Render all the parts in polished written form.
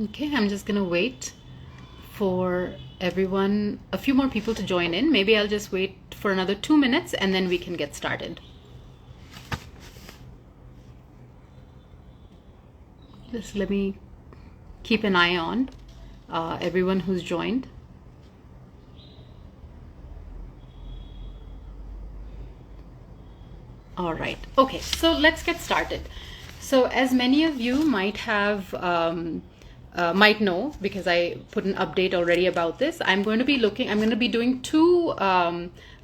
Okay, I'm just gonna wait for everyone, a few more people to join in. Maybe I'll just wait for another 2 minutes and then we can get started. Just let me keep an eye on everyone who's joined. All right. Okay, so let's get started. So as many of you might have might know, because I put an update already about this, I'm going to be doing two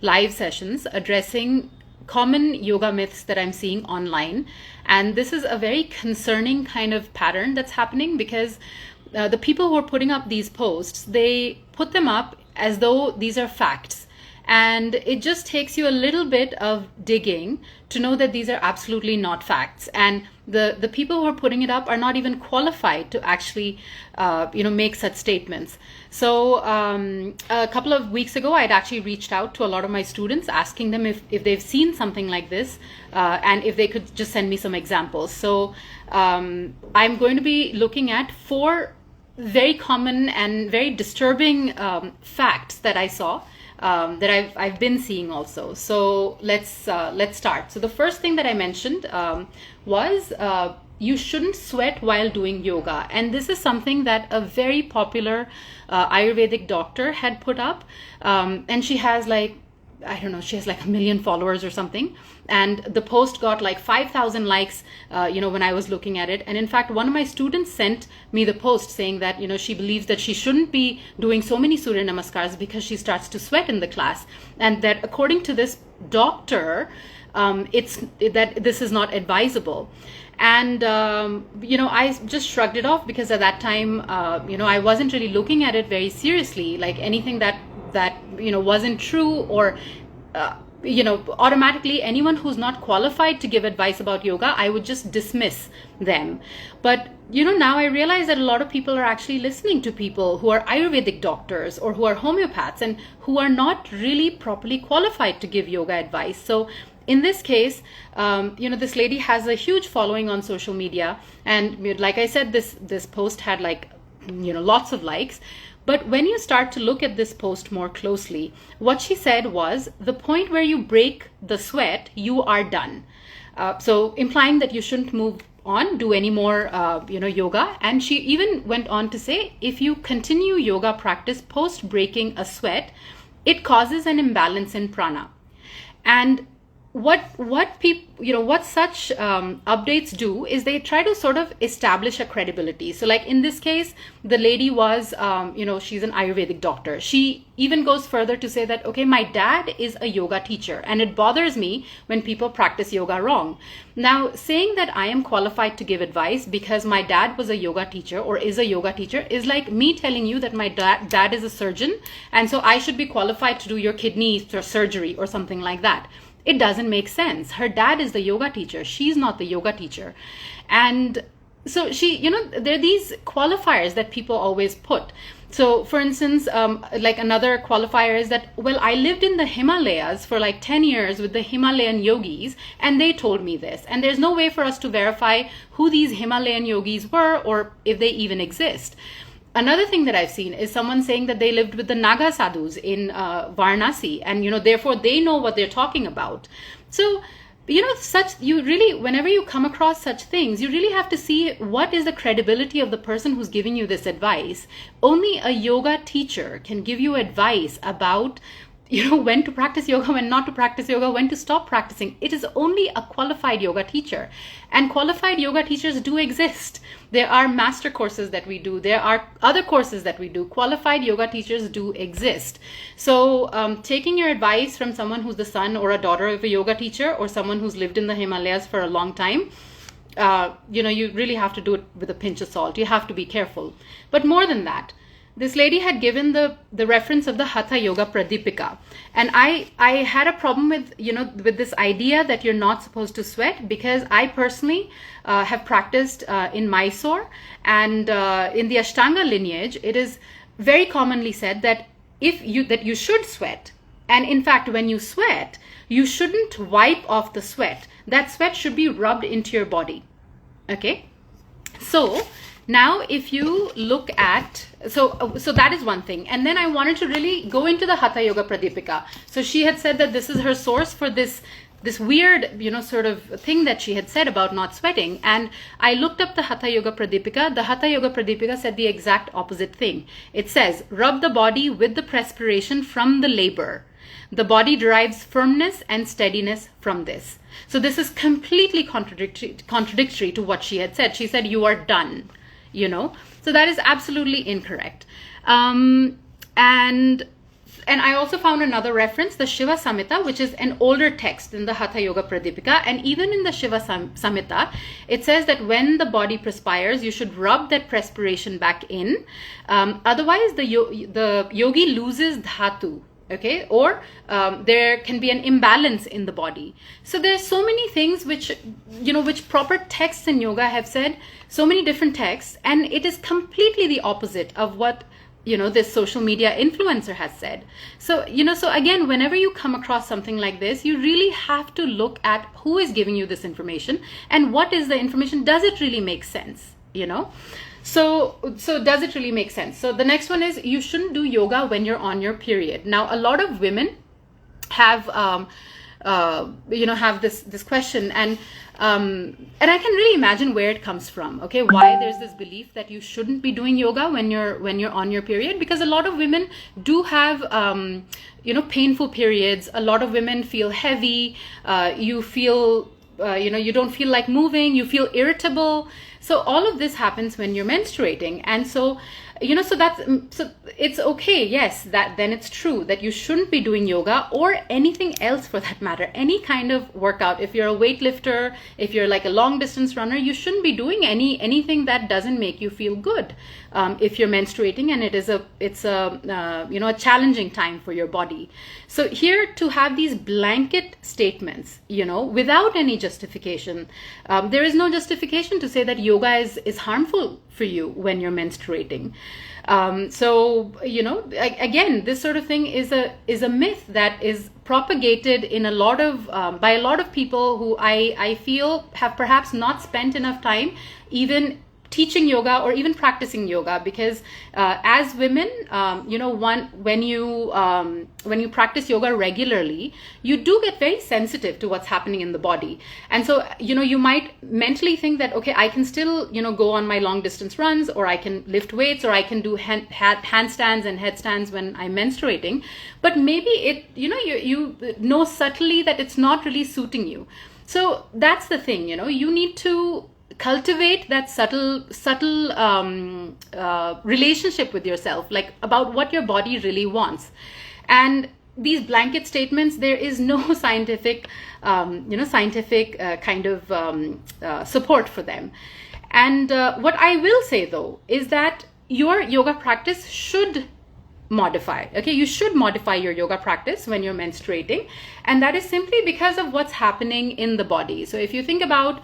live sessions addressing common yoga myths that I'm seeing online. And this is a very concerning kind of pattern that's happening because the people who are putting up these posts, they put them up as though these are facts. And it just takes you a little bit of digging to know that these are absolutely not facts. And the people who are putting it up are not even qualified to actually, make such statements. So a couple of weeks ago, I'd actually reached out to a lot of my students asking them if they've seen something like this and if they could just send me some examples. So I'm going to be looking at 4 very common and very disturbing facts that I saw. That I've been seeing also. So let's start. So the first thing that I mentioned was you shouldn't sweat while doing yoga, and this is something that a very popular Ayurvedic doctor had put up, and she has like, I don't know, she has like 1 million followers or something. And the post got like 5,000 likes, when I was looking at it. And in fact, one of my students sent me the post saying that, she believes that she shouldn't be doing so many Surya Namaskars because she starts to sweat in the class. And that according to this doctor, that this is not advisable. And, I just shrugged it off because at that time, I wasn't really looking at it very seriously, like anything that wasn't true or, automatically anyone who's not qualified to give advice about yoga, I would just dismiss them. But, now I realize that a lot of people are actually listening to people who are Ayurvedic doctors or who are homeopaths and who are not really properly qualified to give yoga advice. So in this case, this lady has a huge following on social media. And like I said, this post had like, lots of likes. But when you start to look at this post more closely, what she said was the point where you break the sweat, you are done. So implying that you shouldn't do any more, yoga. And she even went on to say, if you continue yoga practice post breaking a sweat, it causes an imbalance in prana. And what such updates do is they try to sort of establish a credibility. So like in this case, the lady was, she's an Ayurvedic doctor. She even goes further to say that, okay, my dad is a yoga teacher and it bothers me when people practice yoga wrong. Now, saying that I am qualified to give advice because my dad was a yoga teacher or is a yoga teacher is like me telling you that my dad is a surgeon and so I should be qualified to do your kidney surgery or something like that. It doesn't make sense. Her dad is the yoga teacher. She's not the yoga teacher. And so there are these qualifiers that people always put. So for instance, like another qualifier is that, well, I lived in the Himalayas for like 10 years with the Himalayan yogis and they told me this. And there's no way for us to verify who these Himalayan yogis were or if they even exist. Another thing that I've seen is someone saying that they lived with the Naga sadhus in Varanasi and, therefore they know what they're talking about. So, whenever you come across such things, you really have to see what is the credibility of the person who's giving you this advice. Only a yoga teacher can give you advice about when to practice yoga, when not to practice yoga, when to stop practicing. It is only a qualified yoga teacher. And qualified yoga teachers do exist. There are master courses that we do. There are other courses that we do. Qualified yoga teachers do exist. So taking your advice from someone who's the son or a daughter of a yoga teacher or someone who's lived in the Himalayas for a long time, you really have to do it with a pinch of salt. You have to be careful. But more than that, this lady had given the reference of the Hatha Yoga Pradipika. And I had a problem with, with this idea that you're not supposed to sweat because I personally have practiced in Mysore and in the Ashtanga lineage, it is very commonly said that you should sweat. And in fact, when you sweat, you shouldn't wipe off the sweat. That sweat should be rubbed into your body. Okay. So Now, if you look at, so that is one thing. And then I wanted to really go into the Hatha Yoga Pradipika. So she had said that this is her source for this weird, sort of thing that she had said about not sweating. And I looked up the Hatha Yoga Pradipika. The Hatha Yoga Pradipika said the exact opposite thing. It says, rub the body with the perspiration from the labor. The body derives firmness and steadiness from this. So this is completely contradictory to what she had said. She said, you are done, So that is absolutely incorrect. And I also found another reference, the Shiva Samhita, which is an older text in the Hatha Yoga Pradipika. And even in the Shiva Samhita, it says that when the body perspires, you should rub that perspiration back in. Otherwise, the yogi loses dhatu. Okay, or there can be an imbalance in the body. So there's so many things which proper texts in yoga have said, so many different texts, and it is completely the opposite of what this social media influencer has said. So, so again, whenever you come across something like this, you really have to look at who is giving you this information and what is the information. Does it really make sense? So does it really make sense? So the next one is, you shouldn't do yoga when you're on your period. Now, a lot of women have, have this question, and I can really imagine where it comes from. Okay, why there's this belief that you shouldn't be doing yoga when you're on your period, because a lot of women do have painful periods. A lot of women feel heavy. You feel you don't feel like moving. You feel irritable. So all of this happens when you're menstruating, and so so it's okay, yes, that then it's true that you shouldn't be doing yoga or anything else for that matter, any kind of workout. If you're a weightlifter, if you're like a long distance runner, you shouldn't be doing anything that doesn't make you feel good. If you're menstruating and it's a challenging time for your body. So here, to have these blanket statements, without any justification, there is no justification to say that yoga is harmful for you when you're menstruating. Again, this sort of thing is a myth that is propagated in a lot of by a lot of people who I feel have perhaps not spent enough time even teaching yoga or even practicing yoga, because as women, when you practice yoga regularly, you do get very sensitive to what's happening in the body. And so, you might mentally think that, okay, I can still, go on my long distance runs, or I can lift weights, or I can do handstands and headstands when I'm menstruating. But maybe you know subtly that it's not really suiting you. So that's the thing, you need to cultivate that subtle relationship with yourself, like about what your body really wants. And these blanket statements, there is no scientific kind of support for them. And what I will say though is that your yoga practice should modify. Okay, you should modify your yoga practice when you're menstruating, and that is simply because of what's happening in the body. So if you think about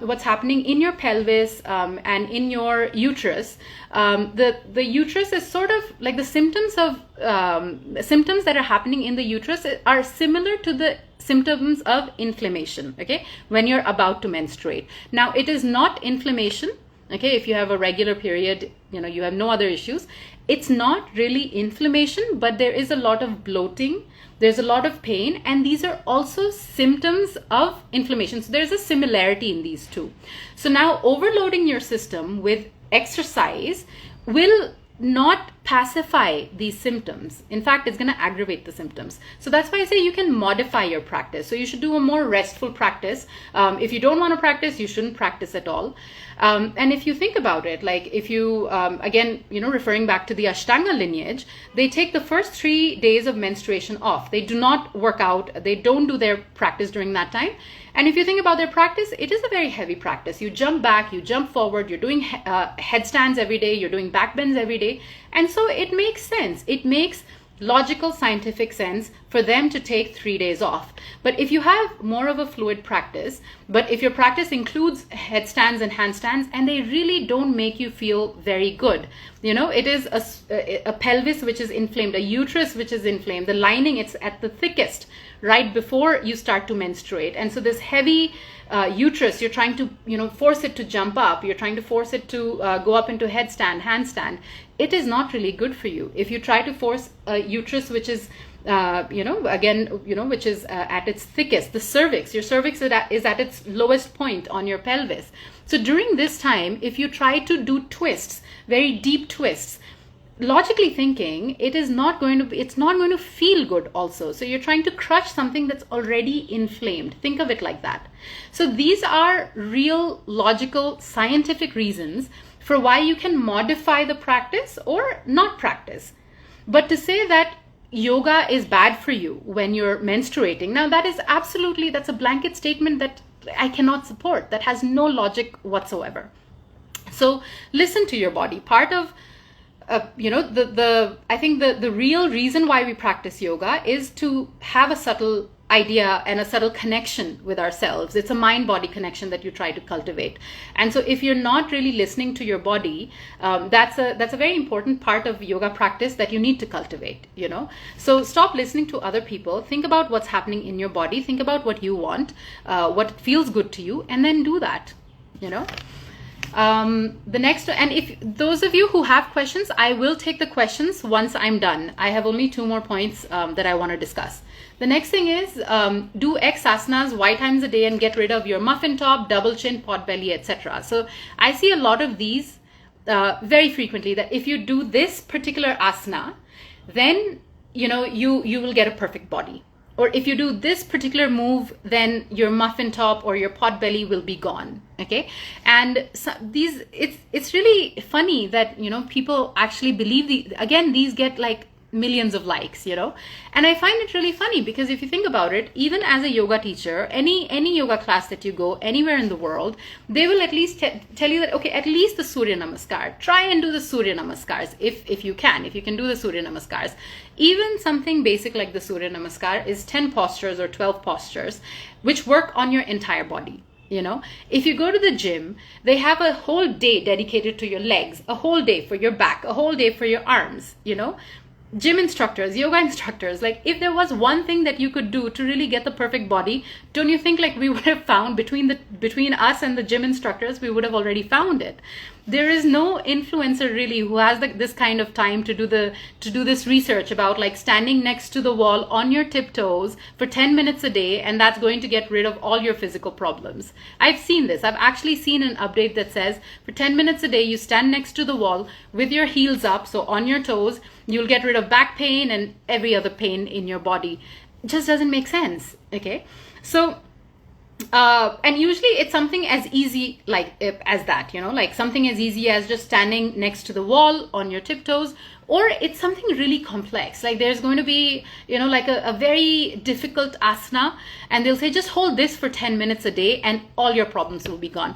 what's happening in your pelvis and in your uterus, the uterus is sort of like the symptoms that are happening in the uterus are similar to the symptoms of inflammation. Okay, when you're about to menstruate. Now, it is not inflammation. Okay, if you have a regular period, you have no other issues. It's not really inflammation, but there is a lot of bloating, there's a lot of pain, and these are also symptoms of inflammation. So there's a similarity in these two. So now overloading your system with exercise will not pacify these symptoms. In fact, it's going to aggravate the symptoms. So that's why I say you can modify your practice. So you should do a more restful practice. If you don't want to practice, you shouldn't practice at all. And if you think about it, like if you, again, referring back to the Ashtanga lineage, they take the first 3 days of menstruation off. They do not work out. They don't do their practice during that time. And if you think about their practice, it is a very heavy practice. You jump back, you jump forward, you're doing headstands every day, you're doing back bends every day. And so it makes sense. It makes logical, scientific sense for them to take 3 days off. But if you have more of a fluid practice, but if your practice includes headstands and handstands and they really don't make you feel very good, It is a pelvis which is inflamed, a uterus which is inflamed, the lining, it's at the thickest right before you start to menstruate. And so this heavy uterus, you're trying to, force it to jump up. You're trying to force it to go up into headstand, handstand. It is not really good for you. If you try to force a uterus which is which is at its thickest, the cervix, your cervix is at its lowest point on your pelvis. So during this time, if you try to do twists, very deep twists, logically thinking, it's not going to feel good also. So you're trying to crush something that's already inflamed. Think of it like that. So these are real logical scientific reasons for why you can modify the practice or not practice. But to say that yoga is bad for you when you're menstruating, now that's a blanket statement that I cannot support. That has no logic whatsoever. So listen to your body. Part of I think the real reason why we practice yoga is to have a subtle idea and a subtle connection with ourselves. It's a mind-body connection that you try to cultivate. And so if you're not really listening to your body, that's a very important part of yoga practice that you need to cultivate, So stop listening to other people. Think about what's happening in your body. Think about what you want, what feels good to you, and then do that, The next, and if those of you who have questions, I will take the questions once I'm done. I have only 2 more points that I want to discuss. The next thing is do X asanas Y times a day and get rid of your muffin top, double chin, pot belly, etc. So I see a lot of these very frequently, that if you do this particular asana, then you will get a perfect body. Or if you do this particular move, then your muffin top or your pot belly will be gone. Okay. And so it's really funny that, people actually believe these get like millions of likes, and I find it really funny because if you think about it, even as a yoga teacher, any yoga class that you go anywhere in the world, they will at least tell you that, okay, at least the Surya Namaskar, try and do the Surya Namaskars if you can do the Surya Namaskars. Even something basic like the Surya Namaskar is 10 postures or 12 postures which work on your entire body. If you go to the gym, they have a whole day dedicated to your legs, a whole day for your back, a whole day for your arms, Gym instructors, yoga instructors, like if there was one thing that you could do to really get the perfect body, don't you think like we would have found between us and the gym instructors, we would have already found it. There is no influencer really who has this kind of time to do this research about like standing next to the wall on your tiptoes for 10 minutes a day, and that's going to get rid of all your physical problems. I've seen this. I've actually seen an update that says for 10 minutes a day, you stand next to the wall with your heels up, so on your toes, you'll get rid of back pain and every other pain in your body. It just doesn't make sense. Okay. So, and usually it's something as easy as that, like something as easy as just standing next to the wall on your tiptoes, or it's something really complex. Like there's going to be, like a very difficult asana, and they'll say, just hold this for 10 minutes a day and all your problems will be gone.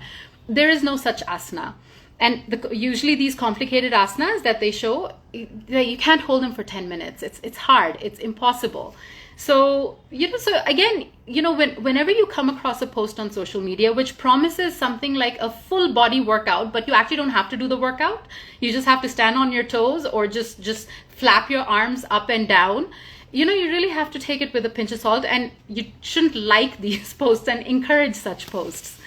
There is no such asana. And usually these complicated asanas that they show, you can't hold them for 10 minutes. It's hard. It's impossible. So, so again, whenever you come across a post on social media which promises something like a full body workout, but you actually don't have to do the workout, you just have to stand on your toes or just flap your arms up and down, you really have to take it with a pinch of salt, and you shouldn't like these posts and encourage such posts.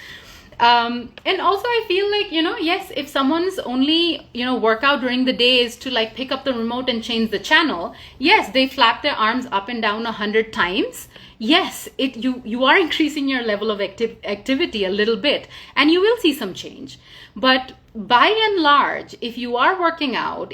And also I feel like, yes, if someone's only, workout during the day is to like pick up the remote and change the channel, yes, they flap their arms up and down 100 times. Yes, you are increasing your level of activity a little bit, and you will see some change. But by and large, if you are working out,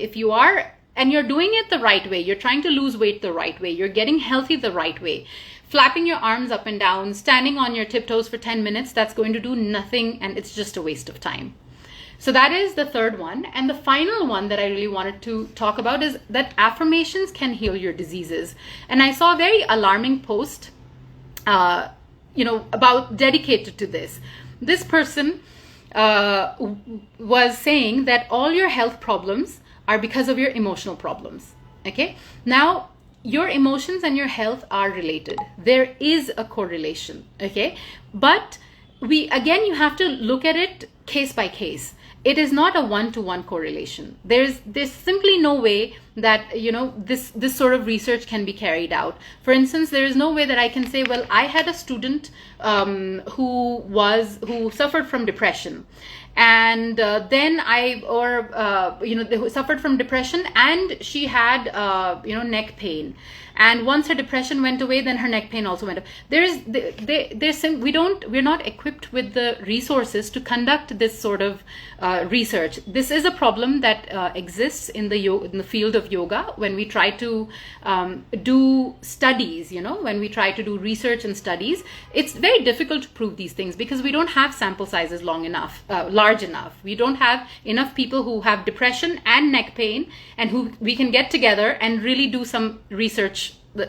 and you're doing it the right way, you're trying to lose weight the right way, you're getting healthy the right way, flapping your arms up and down, standing on your tiptoes for 10 minutes, that's going to do nothing, and it's just a waste of time. So that is the third one. And the final one that I really wanted to talk about is that affirmations can heal your diseases. And I saw a very alarming post, about dedicated to this. This person was saying that all your health problems are because of your emotional problems. Okay. Now, your emotions and your health are related. There is a correlation. Okay. But you have to look at it case by case. it is not a one-to-one correlation. There's simply no way that this sort of research can be carried out. For instance, there is no way that I can say, well, I had a student who suffered from depression, and then who suffered from depression, and she had neck pain, and once her depression went away, then her neck pain also went up. We're not equipped with the resources to conduct this sort of research. This is a problem that exists in the field of yoga when we try to do studies. When we try to do research and studies, it's very difficult to prove these things because we don't have sample sizes large enough. We don't have enough people who have depression and neck pain and who we can get together and really do some research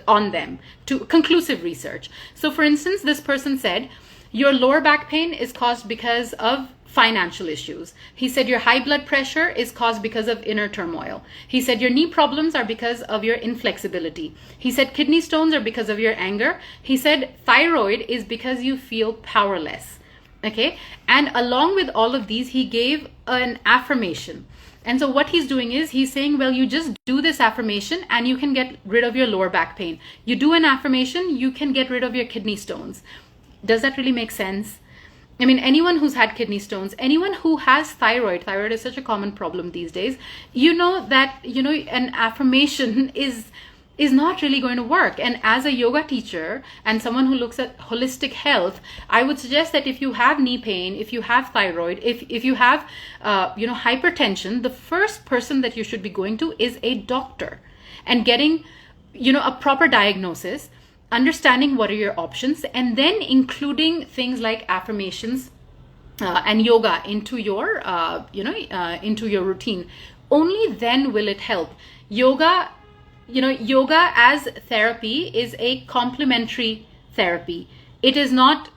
on them, to conclusive research. So for instance, this person said, your lower back pain is caused because of financial issues. He said your high blood pressure is caused because of inner turmoil. He said your knee problems are because of your inflexibility. He said kidney stones are because of your anger. He said thyroid is because you feel powerless. Okay, and along with all of these, he gave an affirmation. And so what he's doing is he's saying, well, you just do this affirmation and you can get rid of your lower back pain. You do an affirmation, you can get rid of your kidney stones. Does that really make sense? I mean, anyone who's had kidney stones, anyone who has thyroid is such a common problem these days, that, an affirmation is not really going to work. And as a yoga teacher and someone who looks at holistic health, I would suggest that if you have knee pain, if you have thyroid, if you have hypertension, the first person that you should be going to is a doctor and getting a proper diagnosis, understanding what are your options, and then including things like affirmations and yoga into your routine. Only then will it help. Yoga as therapy is a complementary therapy. It is not,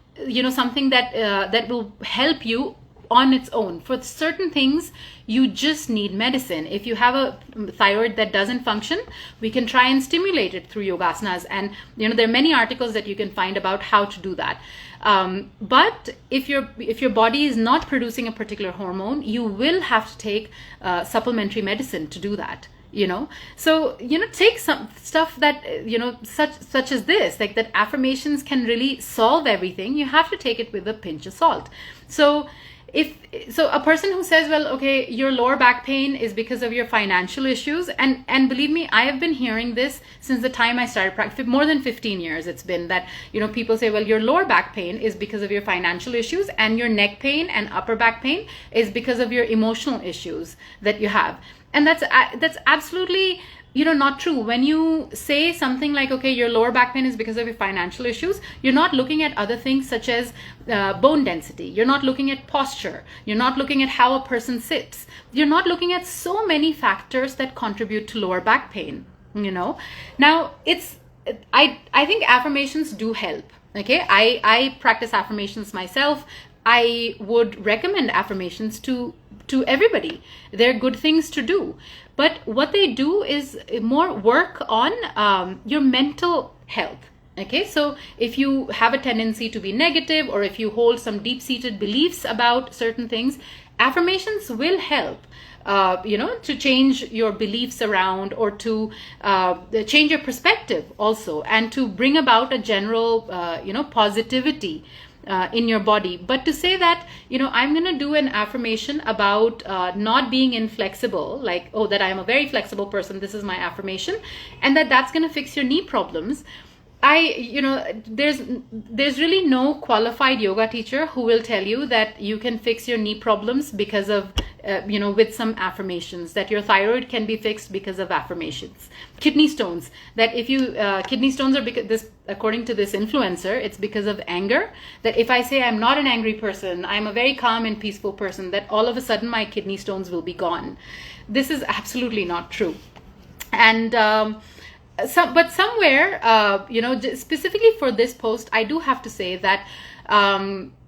something that will help you on its own. For certain things, you just need medicine. If you have a thyroid that doesn't function, we can try and stimulate it through yogasanas. And, there are many articles that you can find about how to do that. But if your body is not producing a particular hormone, you will have to take supplementary medicine to do that. So take some stuff that such as this, like that affirmations can really solve everything. You have to take it with a pinch of salt. So a person who says, well, okay, your lower back pain is because of your financial issues, and believe me, I have been hearing this since the time I started practicing. More than 15 years it's been that people say, well, your lower back pain is because of your financial issues, and your neck pain and upper back pain is because of your emotional issues that you have. And that's absolutely not true. When you say something like, okay, your lower back pain is because of your financial issues, you're not looking at other things such as bone density. You're not looking at posture. You're not looking at how a person sits. You're not looking at so many factors that contribute to lower back pain. Now I think affirmations do help. Okay, I practice affirmations myself. I would recommend affirmations to everybody. They're good things to do. But what they do is more work on your mental health. Okay, so if you have a tendency to be negative, or if you hold some deep-seated beliefs about certain things, affirmations will help. To change your beliefs around, or to change your perspective also, and to bring about a general, positivity in your body. But to say that, I'm going to do an affirmation about not being inflexible, like, oh, that I'm a very flexible person, this is my affirmation, and that's going to fix your knee problems. There's really no qualified yoga teacher who will tell you that you can fix your knee problems because of, with some affirmations, that your thyroid can be fixed because of affirmations. Kidney stones, that if you, kidney stones are because this, according to this influencer, it's because of anger. That if I say I'm not an angry person, I'm a very calm and peaceful person, that all of a sudden my kidney stones will be gone. This is absolutely not true. And, but somewhere, specifically for this post, I do have to say that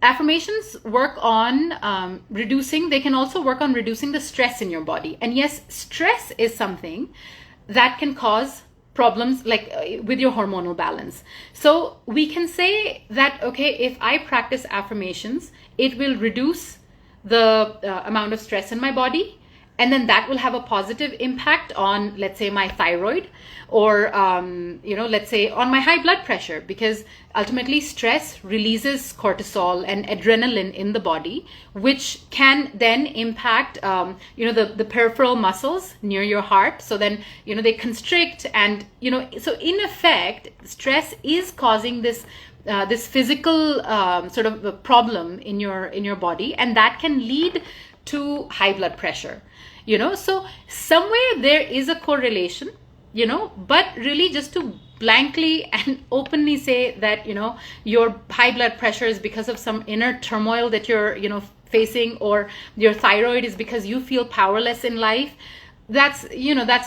affirmations work on reducing, they can also work on reducing the stress in your body. And yes, stress is something that can cause problems like with your hormonal balance. So we can say that, okay, if I practice affirmations, it will reduce the amount of stress in my body. And then that will have a positive impact on, let's say, my thyroid, or, let's say on my high blood pressure, because ultimately stress releases cortisol and adrenaline in the body, which can then impact, the peripheral muscles near your heart. So then, they constrict, and, so in effect, stress is causing this physical sort of a problem in your body, and that can lead to high blood pressure. So somewhere there is a correlation, but really just to blankly and openly say that, your high blood pressure is because of some inner turmoil that you're, facing, or your thyroid is because you feel powerless in life, that's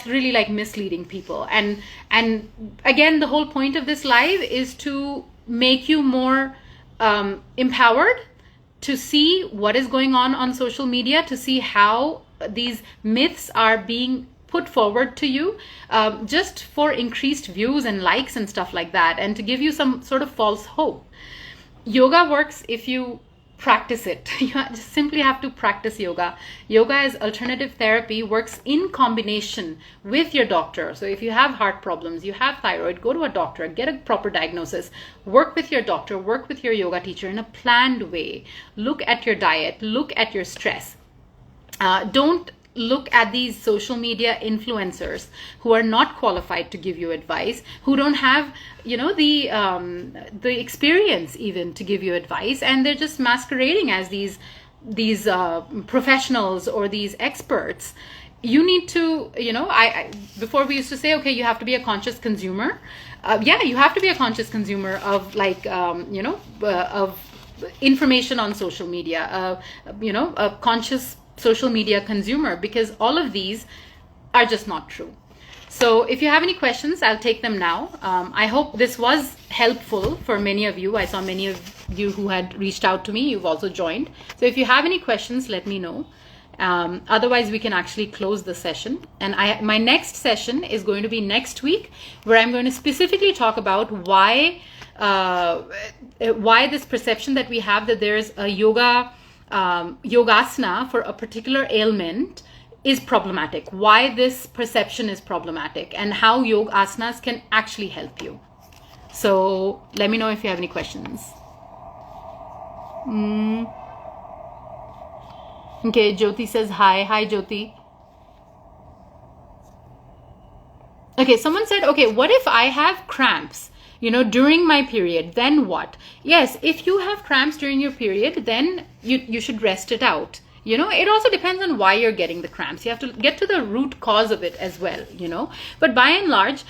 really like misleading people. And again, the whole point of this live is to make you more empowered to see what is going on social media, to see how these myths are being put forward to you, just for increased views and likes and stuff like that, and to give you some sort of false hope. Yoga works if you practice it. You just simply have to practice yoga. Yoga as alternative therapy works in combination with your doctor. So if you have heart problems, you have thyroid, go to a doctor, get a proper diagnosis, work with your doctor, work with your yoga teacher in a planned way. Look at your diet, look at your stress. Don't look at these social media influencers who are not qualified to give you advice, who don't have, the experience even to give you advice, and they're just masquerading as these professionals or these experts. You need to, before we used to say, okay, you have to be a conscious consumer. You have to be a conscious consumer of of information on social media, a conscious social media consumer, because all of these are just not true. So if you have any questions, I'll take them now. I hope this was helpful for many of you. I saw many of you who had reached out to me. You've also joined. So if you have any questions, let me know. Otherwise, we can actually close the session. And my next session is going to be next week, where I'm going to specifically talk about why this perception that we have that there's a yogasana for a particular ailment is problematic, why this perception is problematic, and how yogasanas can actually help you. So let me know if you have any questions. Okay, Jyoti says hi. Hi, Jyoti. Okay, someone said, okay, what if I have cramps, during my period, then what? Yes, if you have cramps during your period, then you should rest it out. It also depends on why you're getting the cramps. You have to get to the root cause of it as well, But by and large,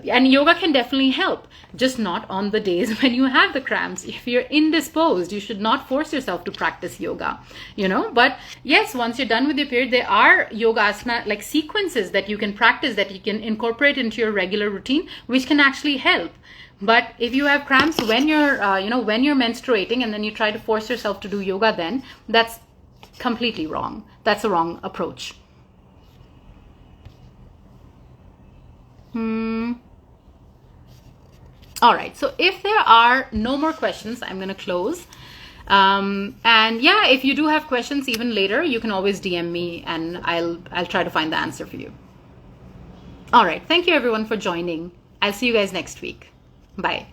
and yoga can definitely help, just not on the days when you have the cramps. If you're indisposed, you should not force yourself to practice yoga, But yes, once you're done with your period, there are yoga asana like sequences that you can practice, that you can incorporate into your regular routine, which can actually help. But if you have cramps when you're, when you're menstruating, and then you try to force yourself to do yoga, then that's completely wrong. That's a wrong approach. All right. So if there are no more questions, I'm going to close. And yeah, if you do have questions even later, you can always DM me, and I'll try to find the answer for you. All right. Thank you everyone for joining. I'll see you guys next week. Bye.